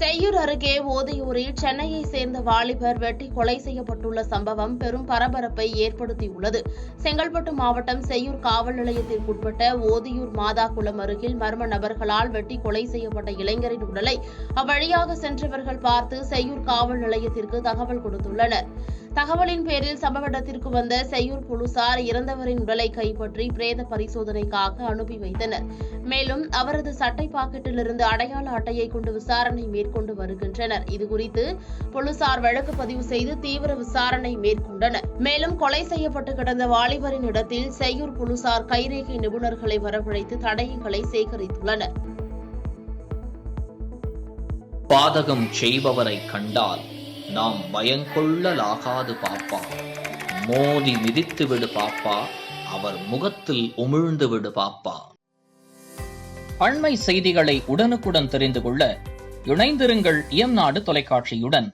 செய்யூர் அருகே ஓதியூரில் சென்னையை சேர்ந்த வாலிபர் வெட்டி கொலை செய்யப்பட்டுள்ள சம்பவம் பெரும் பரபரப்பை ஏற்படுத்தியுள்ளது. செங்கல்பட்டு மாவட்டம் செய்யூர் காவல் நிலையத்திற்குட்பட்ட ஓதியூர் மாதாகுளம் அருகில் மர்ம நபர்களால் வெட்டி கொலை செய்யப்பட்ட இளைஞரின் உடலை அவ்வழியாக சென்றவர்கள் பார்த்து செய்யூர் காவல் நிலையத்திற்கு தகவல் கொடுத்துள்ளனர். தகவலின் பேரில் சம்பவ இடத்திற்கு வந்த செய்யூர் போலீசார் இறந்தவரின் உடலை கைப்பற்றி பிரேத பரிசோதனைக்காக அனுப்பி வைத்தனர். மேலும் அவரது சட்டை பாக்கெட்டிலிருந்து அடையாள அட்டையை கொண்டு விசாரணை மேற்கொண்டு வருகின்றனர். இதுகுறித்து போலீசார் வழக்கு பதிவு செய்து தீவிர விசாரணை மேற்கொண்டனர். மேலும் கொலை செய்யப்பட்டு கிடந்த வாலிபரின் இடத்தில் செய்யூர் போலீசார் கைரேகை நிபுணர்களை வரவழைத்து தடயங்களை சேகரித்துள்ளனர். பாதகம் செய்பவரை கண்டால் நாம் பயங்கொள்ளலாகாது பாப்பா, மோதி மிதித்து விடு பாப்பா, அவர் முகத்தில் உமிழ்ந்து விடு பாப்பா. அண்மை செய்திகளை உடனுக்குடன் தெரிந்து கொள்ள இணைந்திருங்கள் இயம்நாடு தொலைக்காட்சியுடன்.